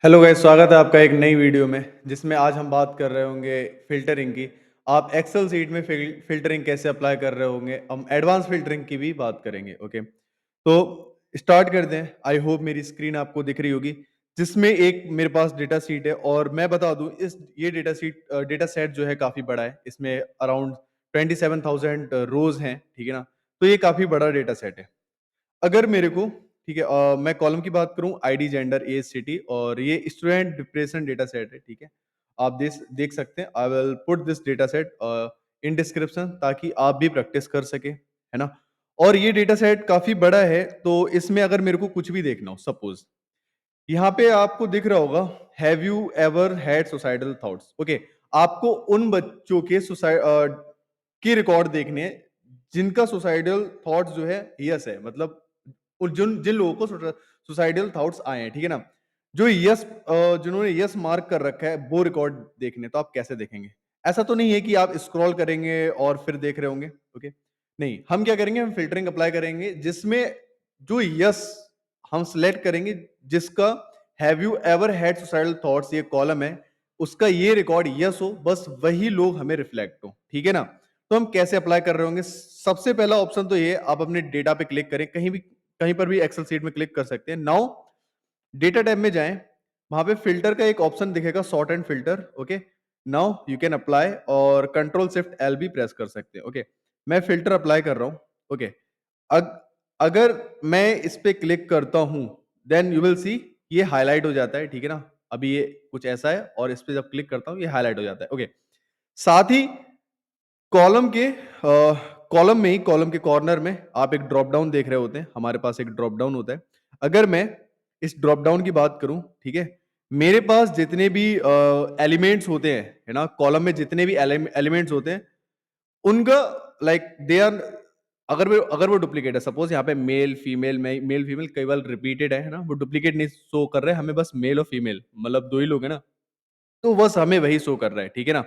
Hello guys, स्वागत है आपका एक नई वीडियो में जिसमें आज हम बात कर रहे होंगे फ़िल्टरिंग की। आप एक्सेल शीट में फ़िल्टरिंग कैसे अप्लाई कर रहे होंगे, हम एडवांस फ़िल्टरिंग की भी बात करेंगे, ओके। तो स्टार्ट करते हैं। आई होप मेरी स्क्रीन आपको दिख रही होगी, जिसमें एक मेरे पास डेटा शीट है और मैं बता दूँ इस ये डेटा सेट जो है काफ़ी बड़ा है। इसमें अराउंड 27,000 रोज़ हैं, ठीक है ना? तो ये काफ़ी बड़ा डेटा सेट है। अगर मेरे को ठीक है मैं कॉलम की बात करूँ आईडी, जेंडर, एज, सिटी और ये स्टूडेंट डिप्रेशन डेटा सेट है, ठीक है? आप देख सकते हैं। I will put this data set in description ताकि आप भी प्रैक्टिस कर सकें, है ना? और ये डेटा सेट काफ़ी बड़ा है, तो इसमें अगर मेरे को कुछ भी देखना हो सपोज़ यहाँ पे आपको दिख रहा होगा, have you ever had suicidal thoughts? Okay, आपको उन बच्चों के के रिकॉर्ड देखने हैं जिनका सुसाइडल थॉट्स जो है यस है, मतलब और जिन जिन लोगों को सुसाइडल थॉट्स आए हैं, ठीक है ना? जो जिन्होंने यस मार्क कर रखा है वो रिकॉर्ड देखने, तो आप कैसे देखेंगे? ऐसा तो नहीं है कि आप स्क्रॉल करेंगे और फिर देख रहे होंगे, ओके? नहीं, हम क्या करेंगे, हम फ़िल्टरिंग अप्लाई करेंगे जिसमें जो यस हम सिलेक्ट करेंगे जिसका have you ever had suicidal thoughts ये कॉलम है, उसका ये रिकॉर्ड यस हो, बस वही लोग हमें रिफ्लेक्ट हो, ठीक है ना? तो हम कैसे अप्लाई कर रहे होंगे? सबसे पहला ऑप्शन तो ये है, आप अपने डेटा पे क्लिक करें, कहीं पर भी एक्सेल शीट में क्लिक कर सकते हैं। नाउ डेटा टैब में जाएँ, वहाँ पे फ़िल्टर का एक ऑप्शन दिखेगा, sort and filter, okay. Now you can apply और कंट्रोल शिफ्ट एल भी प्रेस कर सकते हैं, ओके। मैं फ़िल्टर अप्लाई कर रहा हूँ, ओके। अग अगर मैं इस पे क्लिक करता हूँ, देन यू विल सी ये हाइलाइट हो जाता है, ठीक है ना? अभी ये कुछ ऐसा है और इस पे जब क्लिक करता हूँ, ये हाइलाइट हो जाता है, ओके। साथ ही कॉलम में ही कॉलम के कॉर्नर में आप एक ड्रॉप डाउन देख रहे होते हैं, हमारे पास एक ड्रॉप डाउन होता है। अगर मैं इस ड्रॉप डाउन की बात करूँ, ठीक है? मेरे पास जितने भी एलिमेंट्स होते हैं, है ना? कॉलम में जितने भी एलिमेंट्स होते हैं, उनका लाइक दे आर अगर वो डुप्लीकेट है, सपोज़ यहाँ पे मेल, फीमेल कई बार रिपीटेड है ना? वो डुप्लीकेट नहीं शो कर रहे हैं, हमें बस मेल और फीमेल मतलब 2 ही लोग हैं ना? तो बस हमें वही शो कर रहा है, ठीक है ना?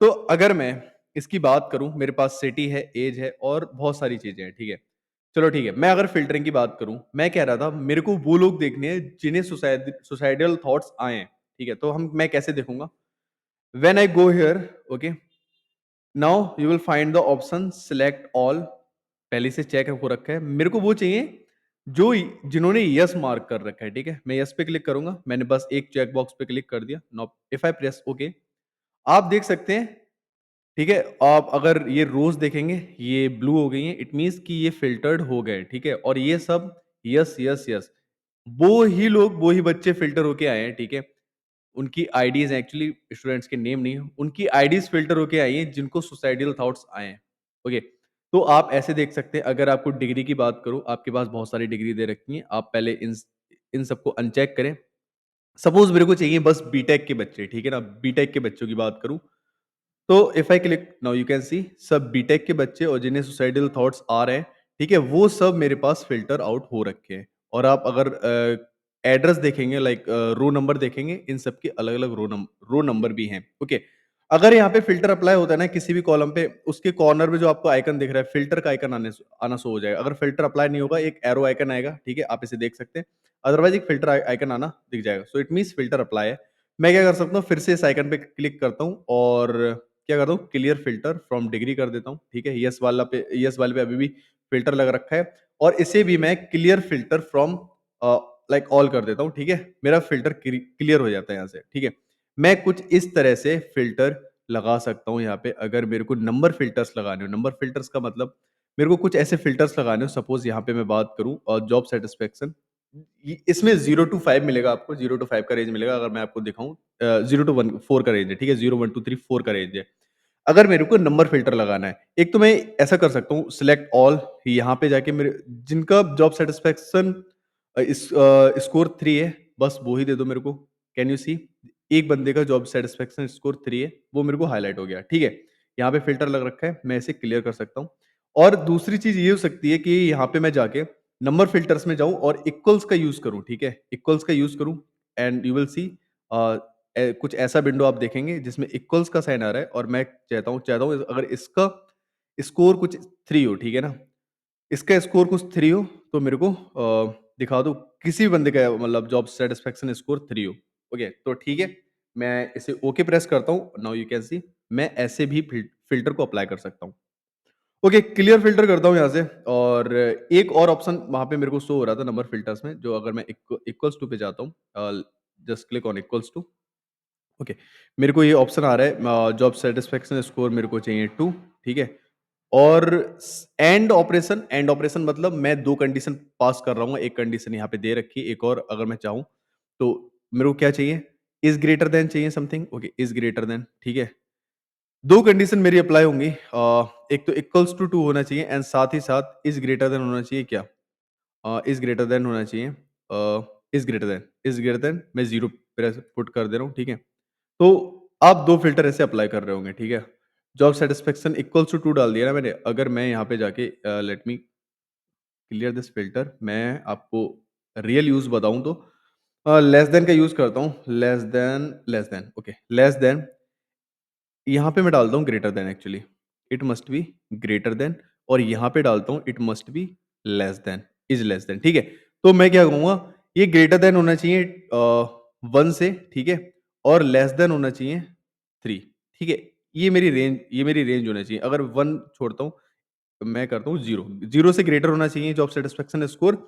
तो अगर मैं इसकी बात करूँ, मेरे पास सिटी है, ऐज है और बहुत सारी चीज़ें हैं, ठीक है? चलो ठीक है, मैं अगर फ़िल्टरिंग की बात करूँ, मैं कह रहा था मेरे को वो लोग देखने हैं जिन्हें सुसाइडल थॉट्स आए हैं, ठीक है? तो मैं कैसे देखूँगा? When I go here, okay, now you will find the option select all, पहले से चेक हो रखा है। मेरे को वो चाहिए जो जिन्होंने यस मार्क कर रखा है, ठीक है? मैं यस पे क्लिक करूँगा, मैंने बस एक चेक बॉक्स पे क्लिक कर दिया। Now if I press okay, आप देख सकते हैं, ठीक है? आप अगर ये रोज़ देखेंगे, ये ब्लू हो गई हैं, इट मीन्स कि ये फ़िल्टर्ड हो गए, ठीक है? और ये सब यस, यस, यस, वो ही लोग, वो ही बच्चे फ़िल्टर होके आए हैं, ठीक है? उनकी आईडीज़ एक्चुअली स्टूडेंट्स के नेम नहीं है, उनकी आईडीज़ फ़िल्टर होके आई हैं जिनको सुसाइडल थॉट्स आए हैं, ओके? तो आप ऐसे देख सकते हैं। अगर आपको डिग्री की बात करूँ, आपके पास बहुत सारी डिग्री दे रखी हैं, आप पहले इन सबको अनचेक करें। सपोज़ मेरे को चाहिए बस बीटेक के बच्चे, ठीक है ना? बीटेक के बच्चों की बात करूँ, तो if I click now you can see सब बीटेक के बच्चे और जिन्हें सुसाइडल थॉट्स आ रहे हैं, ठीक है? वो सब मेरे पास फ़िल्टर आउट हो रखे हैं। और आप अगर एड्रेस देखेंगे लाइक रो नंबर देखेंगे, इन सब के अलग-अलग रो नंबर भी हैं, ओके? अगर यहाँ पे फ़िल्टर अप्लाई होता है ना किसी भी कॉलम पे, उसके कॉर्नर में जो आपको आइकन दिख रहा है, फ़िल्टर का आइकन आना शो हो जाएगा। अगर फ़िल्टर अप्लाई नहीं होगा, एक एरो आइकन आएगा, ठीक है? आप इसे देख सकते हैं। अदरवाइज़ एक फ़िल्टर आइकन आना दिख जाएगा। So it means filter apply है। मैं क्या कर सकता हूँ, फिर से इस आइकन पे क्लिक करता हूँ और क्या करता हूँ, क्लियर फ़िल्टर फ्रॉम डिग्री कर देता हूँ, ठीक है? यस वाले पे अभी भी फ़िल्टर लग रखा है और इसे भी मैं clear filter from a, like all कर देता हूँ, ठीक है? मेरा फ़िल्टर क्लियर हो जाता है यहाँ से, ठीक है? मैं कुछ इस तरह से फ़िल्टर लगा सकता हूँ यहाँ पे। अगर मेरे को नंबर फ़िल्टर्स लगाने हो, नंबर फ़िल्टर्स का मतलब मेरे को कुछ ऐसे फ़िल्टर्स लगाने हो, सपोज़ यहाँ पे मैं बात करूँ जॉब सैटिस्फैक्शन, इसमें 0 टू 5 मिलेगा आपको, 0 टू 5 का रेंज मिलेगा अगर मैं आपको दिखाऊँ। 0 टू 1 4 का रेंज है, ठीक है? 0, 1, 2, 3, 4 का रेंज है। अगर मेरे को नंबर फ़िल्टर लगाना है, एक तो मैं ऐसा कर सकता हूँ, सिलेक्ट ऑल, यहाँ पे जाके मेरे जिनका जॉब सैटिस्फैक्शन स्कोर 3 है, बस वो ही दे दो मेरे को। कैन यू सी? एक बंदे का जॉब सैटिस्फैक्शन स्कोर 3 है, वो मेरे को हाइलाइट हो गया, ठीक है? यहाँ पे फ़िल्टर लग रखा है, मैं इसे क्लियर कर सकता हूँ। और दूसरी चीज़ ये हो सकती है कि यहाँ पे मैं जाके नंबर फ़िल्टर्स में जाऊँ और इक्वल्स का यूज़ करूँ, ठीक है? इक्वल्स का यूज़ करूँ एंड यू विल सी अ, कुछ ऐसा विंडो आप देखेंगे जिसमें इक्वल्स का साइन आ रहा है और मैं चाहता हूँ अगर इसका स्कोर कुछ 3 हो, ठीक है ना? इसका स्कोर कुछ 3 हो तो मेरे को दिखा दो किसी भी बंदे का मतलब जॉब सैटिस्फैक्शन स्कोर 3 हो, ओके, तो ठीक है, मैं इसे ओके प्रेस करता हूँ। नाउ यू कैन सी मैं ऐसे भी फ़िल्टर को अप्लाई कर सकता हूँ। ओके, क्लियर फ़िल्टर करता हूँ यहाँ से और एक और ऑप्शन वहाँ पे मेरे को शो हो रहा था नंबर फ़िल्टर्स में, जो अगर मैं इक्वल्स टू पे जाता हूँ just click on equals to. Okay, मेरे को ये ऑप्शन आ रहा है जॉब सैटिस्फैक्शन स्कोर मेरे को चाहिए 2, ठीक है? और एंड ऑपरेशन मतलब मैं 2 कंडीशन पास कर रहा हूँ, एक कंडीशन यहाँ पे दे रखी है, एक और अगर मैं चाहूँ, तो मेरे को क्या चाहिए? इज़ ग्रेटर दैन चाहिए something, okay, is greater than, ठीक है? 2 कंडीशन मेरी अप्लाई होंगी एक तो इक्वल्स टू 2 होना चाहिए एंड साथ ही साथ इज़ ग्रेटर दैन होना चाहिए क्या? इज़ ग्रेटर दैन होना चाहिए इज़ ग्रेटर दैन मैं 0 प्रेस पुट कर दे रहा हूँ, ठीक है? तो आप 2 फ़िल्टर ऐसे अप्लाई कर रहे होंगे, ठीक है? जॉब सैटिस्फैक्शन इक्वल्स टू 2 डाल दिया ना मैंने, अगर मैं यहाँ पे जाके let me clear this filter मैं आपको रियल यूज़ बताऊँ तो लेस दैन का यूज़ करता हूँ, less than okay, less than यहाँ पे मैं डालता हूँ greater than actually, it must be greater than और यहाँ पे डालता हूँ it must be less than, is less than, ठीक है? तो मैं क्या कहूँगा, ये ग्रेटर दैन होना चाहिए 1 से, ठीक है? और लेस देन होना चाहिए 3, ठीक है? ये मेरी रेंज होना चाहिए। अगर 1 छोड़ता हूँ, तो मैं करता हूँ 0, 0 से ग्रेटर होना चाहिए जॉब सैटिस्फैक्शन स्कोर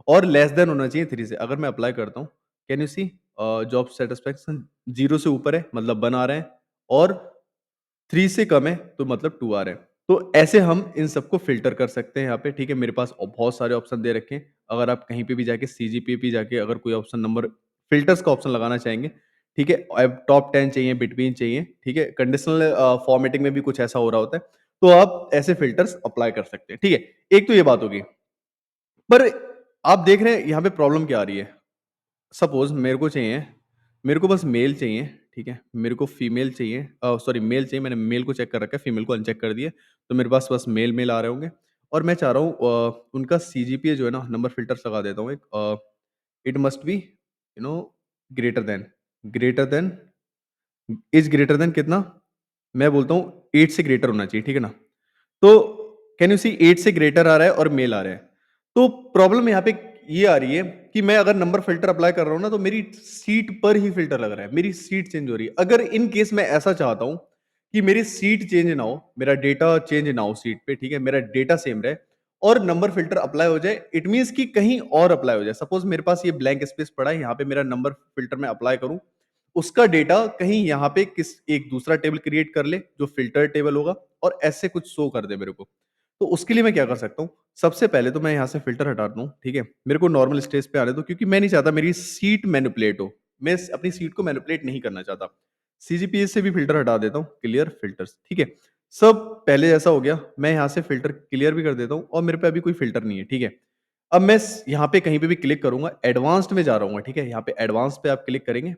और लेस देन होना चाहिए 3 से। अगर मैं अप्लाई करता हूँ, can you see job satisfaction 0 से ऊपर है मतलब 1 आ रहा है और 3 से कम है तो मतलब 2 आ रहे हैं। तो ऐसे हम इन सबको फ़िल्टर कर सकते हैं यहाँ पे, ठीक है? मेरे पास बहुत सारे ऑप्शन दे रखे हैं। अगर आप कहीं पे भी जाके सीजीपीए पे जाके अगर कोई ऑप्शन नंबर फ़िल्टर्स का ऑप्शन लगाना चाहेंगे, ठीक है? अब टॉप 10 चाहिए, बिटवीन चाहिए, ठीक है? कंडीशनल फॉर्मेटिंग में भी कुछ ऐसा हो रहा होता है, तो आप ऐसे फ़िल्टर्स अप्लाई कर सकते हैं, ठीक है? एक तो ये बात होगी। पर आप देख रहे हैं यहाँ पे प्रॉब्लम क्या आ रही है? सपोज़ मेरे को बस मेल चाहिए, ठीक है? मेरे को फीमेल चाहिए सॉरी मेल चाहिए, मैंने मेल को चेक कर रखा है, फीमेल को अनचेक कर दिया है, तो मेरे पास बस मेल आ रहे होंगे और मैं चाह रहा हूँ उनका सीजीपीए जो है ना नंबर फ़िल्टर्स लगा देता हूँ एक it must be greater than is greater than कितना? मैं बोलता हूँ 8 से ग्रेटर होना चाहिए, ठीक है ना? तो कैन यू सी 8 से ग्रेटर आ रहा है और मेल आ रहा है। तो प्रॉब्लम यहाँ पे ये आ रही है कि मैं अगर नंबर फ़िल्टर अप्लाई कर रहा हूँ ना, तो मेरी सीट पर ही फ़िल्टर लग रहा है, मेरी सीट चेंज हो रही है। अगर इन केस मैं ऐसा चाहता हूँ कि मेरी सीट चेंज ना हो, मेरा डेटा चेंज ना हो सीट पे, ठीक है? मेरा डेटा सेम रहे और नंबर फ़िल्टर अप्लाई हो जाए, इट मीन्स कि कहीं और अप्लाई हो जाए। सपोज़ मेरे पास ये ब्लैंक स्पेस पड़ा है, यहाँ पे मेरा नंबर फ़िल्टर मैं अप्लाई करूँ, उसका डेटा कहीं यहाँ पे किस एक दूसरा टेबल क्रिएट कर ले, जो फ़िल्टर टेबल होगा और ऐसे कुछ शो कर दे मेरे को। तो उसके लिए मैं क्या कर सकता हूँ, सबसे पहले तो मैं यहाँ से फ़िल्टर हटाता हूँ, ठीक है? मेरे को नॉर्मल स्टेज पे आने दो क्योंकि मैं नहीं चाहता मेरी सीट मैनिपुलेट हो। मैं स अपनी सीट को मैनिपुलेट नहीं करना चाहता। सीजीपीए से भी फ़िल्टर हटा देता हूँ, क्लियर फ़िल्टर्स, ठीक है? सब पहले जैसा हो गया, मैं यहाँ से फ़िल्टर क्लियर भी कर देता हूँ और मेरे पे अभी कोई फ़िल्टर नहीं है, ठीक है? अब मैं स यहाँ पे कहीं पे भी क्लिक करूँगा, एडवांस्ड में जा रहा हूँ, ठीक है? यहाँ पे एडवांस पे आप क्लिक करेंगे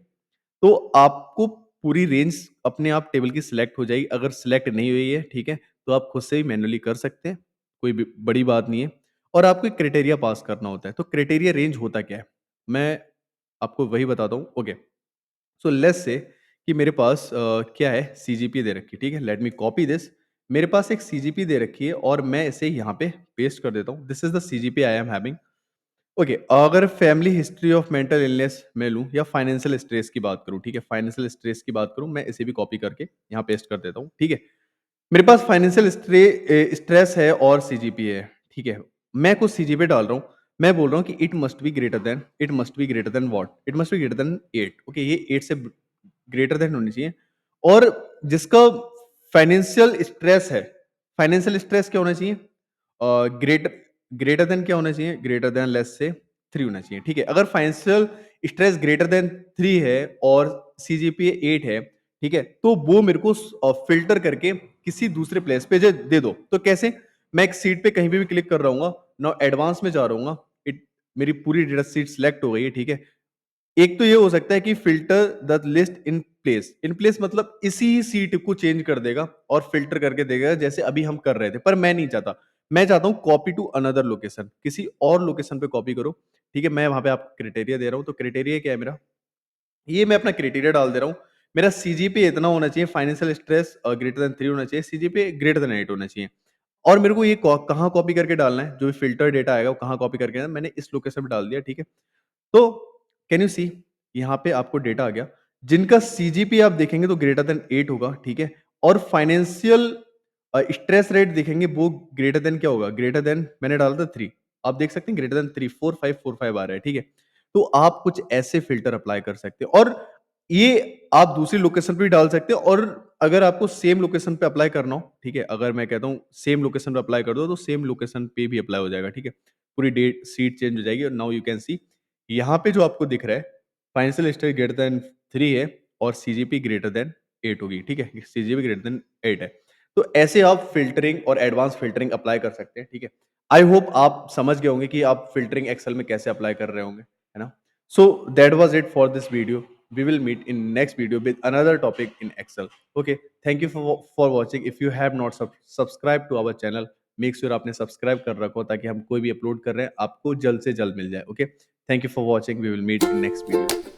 तो आपको पूरी रेंज अपने आप टेबल की सिलेक्ट हो जाएगी। अगर सिलेक्ट नहीं हुई है, ठीक है, तो आप खुद से ही मैन्युअली कर सकते हैं, कोई भी बड़ी बात नहीं है। और आपको एक क्राइटेरिया पास करना होता है, तो क्राइटेरिया रेंज होता क्या है? मैं आपको वही बताता हूँ, ओके। सो लेट्स से कि मेरे पास क्या है सीजीपी दे रखी है, ठीक है? Let me copy this. मेरे पास एक सीजीपी दे रखी है और मैं इसे यहाँ पे पेस्ट कर देता हूँ। This is the CGP I am having. Okay, अगर family history of mental illness मैं लूँ या फाइनेंशियल स्ट्रेस की बात करूँ, ठीक है? फाइनेंशियल स्ट्रेस की बात करूँ, मैं इसे भी कॉपी करके यहाँ पेस्ट कर देता हूँ, ठीक है? मेरे पास फाइनेंशियल स्ट्रेस है और सीजीपीए है, ठीक है? मैं कुछ सीजीपीए डाल रहा हूँ, मैं बोल रहा हूँ कि it must be greater than what? It must be greater than 8 okay, ये 8 से ग्रेटर देन होनी चाहिए और जिसका फाइनेंशियल स्ट्रेस क्या होना चाहिए? ग्रेटर ग्रेटर देन क्या होना चाहिए? ग्रेटर देन लेट्स से 3 होना चाहिए, ठीक है? अगर फाइनेंशियल स्ट्रेस ग्रेटर देन 3 है और सीजीपीए 8 है, ठीक है? तो वो मेरे को फ़िल्टर करके किसी दूसरे प्लेस पे जे दे दो। तो कैसे? मैं एक सीट पे कहीं पे भी क्लिक कर रहा हूँगा, नाउ एडवांस में जा रहूँगा, इट मेरी पूरी डेटा सीट सिलेक्ट हो गई है, ठीक है? एक तो ये हो सकता है कि filter the list in place मतलब इसी सीट को चेंज कर देगा और फ़िल्टर करके देगा जैसे अभी हम कर रहे थे, पर मैं नहीं चाहता। मैं चाहता हूँ कॉपी टू अनदर लोकेशन, किसी और लोकेशन पे कॉपी करो, ठीक है? मैं वहाँ पे आपको क्राइटेरिया दे रहा हूँ, तो क्राइटेरिया क्या है मेरा? ये मैं अपना क्राइटेरिया डाल दे रहा हूँ। मेरा सीजीपीए इतना होना चाहिए, फाइनेंशियल स्ट्रेस ग्रेटर देन 3 होना चाहिए, सीजीपीए ग्रेटर देन 8 होना चाहिए। और मेरे को ये कहाँ कॉपी करके डालना है, जो भी फ़िल्टर डेटा आएगा वो कहाँ कॉपी करके मैंने इस लोकेशन पे डाल दिया, ठीक है? तो कैन यू सी? यहाँ पे आपको डेटा आ गया। जिनका सीजीपी आप देखेंगे तो ग्रेटर देन 8 होगा, ठीक है? और फाइनेंशियल स्ट्रेस रेट देखेंगे वो ग्रेटर देन क्या होगा? ग्रेटर देन मैंने डाला था 3। आप देख सकते हैं ग्रेटर देन 3 4 5 आ रहा है, ठीक है? तो आप कुछ ऐसे फ़िल्टर अप्लाई कर सकते हैं और ये आप दूसरी लोकेशन पे भी डाल सकते हैं और अगर आपको सेम लोकेशन पे अप्लाई करना हो, ठीक है? अगर मैं कहता हूँ सेम लोकेशन पे अप्लाई कर दो, तो सेम लोकेशन पे भी अप्लाई हो जाएगा, ठीक है? पूरी डेट सीट चेंज हो जाएगी और नाउ यू कैन सी यहाँ पे जो आपको दिख रहा है, फाइनेंशियल स्टेट ग्रेटर देन 3 है और सीजीपी ग्रेटर देन 8 होगी, ठीक है? सीजीपी ग्रेटर देन 8 है। तो ऐसे आप फ़िल्टरिंग और एडवांस फ़िल्टरिंग अप्लाई कर सकते हैं, ठीक है? आई होप आप समझ गए होंगे कि आप फ़िल्टरिंग एक्सेल में कैसे अप्लाई कर रहे होंगे, है ना? So that was it for this video. We will meet in next video with another topic in Excel. Okay, thank you for watching. If you have not subscribed to our channel, make sure आपने subscribe कर रखो ताकि हम कोई भी upload कर रहे हैं आपको जल्द से जल्द मिल जाए. Okay, thank you for watching. We will meet in next video.